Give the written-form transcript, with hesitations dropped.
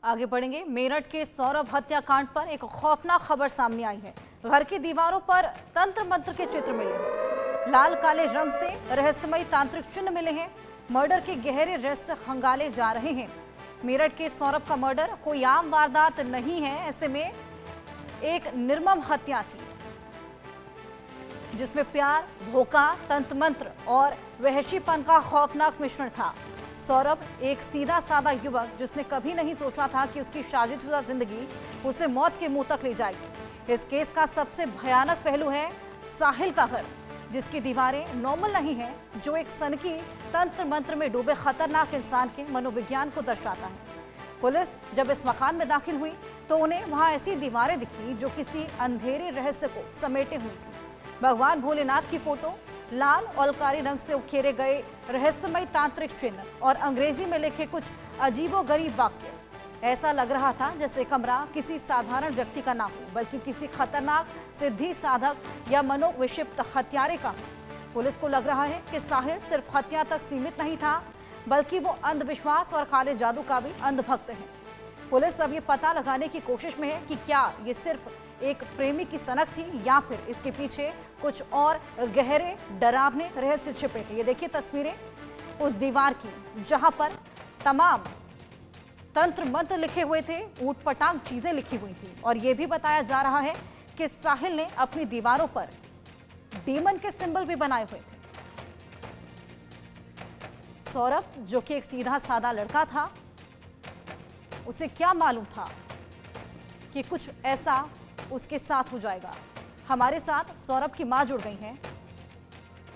आगे बढ़ेंगे। मेरठ के सौरभ हत्याकांड पर एक खौफनाक खबर सामने आई है। घर की दीवारों पर तंत्र मंत्र के चित्र मिले हैं। लाल काले रंग से रहस्यमयी तांत्रिक चिन्ह मिले हैं। मर्डर के गहरे रहस्य खंगाले जा रहे हैं। मेरठ के सौरभ का मर्डर कोई आम वारदात नहीं है। ऐसे में एक निर्मम हत्या थी जिसमें प्यार, धोखा, तंत्र मंत्र और वहशीपन का खौफनाक मिश्रण था। सौरभ एक सीधा साधा युवक जिसने कभी नहीं सोचा था कि उसकी शादीशुदा जिंदगी उसे मौत के मुंह तक ले जाएगी। इस केस का सबसे भयानक पहलू है साहिल का घर, जिसकी दीवारें नॉर्मल नहीं है, जो एक सनकी तंत्र मंत्र में डूबे खतरनाक इंसान के मनोविज्ञान को दर्शाता है। पुलिस जब इस मकान में दाखिल हुई तो उन्हें वहां ऐसी दीवारें दिखी जो किसी अंधेरे रहस्य को समेटे हुई थी। भगवान भोलेनाथ की फोटो, लाल और काली रंग से उकेरे गए रहस्यमयी तांत्रिक चिन्ह और अंग्रेजी में लिखे कुछ अजीबोगरीब वाक्य। ऐसा लग रहा था जैसे कमरा किसी साधारण व्यक्ति का ना हो, बल्कि किसी खतरनाक सिद्धि साधक या मनोविक्षिप्त हत्यारे का। पुलिस को लग रहा है कि साहिल सिर्फ हत्या तक सीमित नहीं था, बल्कि वो अंधविश्वास और काले जादू का भी अंधभक्त है। पुलिस अब ये पता लगाने की कोशिश में है कि क्या ये सिर्फ एक प्रेमी की सनक थी या फिर इसके पीछे कुछ और गहरे डरावने रहस्य छिपे थे। ये देखिए तस्वीरें उस दीवार की जहां पर तमाम तंत्र मंत्र लिखे हुए थे, ऊटपटांग चीजें लिखी हुई थी। और ये भी बताया जा रहा है कि साहिल ने अपनी दीवारों पर डीमन के सिंबल भी बनाए हुए थे। सौरभ, जो कि एक सीधा साधा लड़का था, उसे क्या मालूम था कि कुछ ऐसा उसके साथ हो जाएगा। हमारे साथ सौरभ की मां जुड़ गई हैं।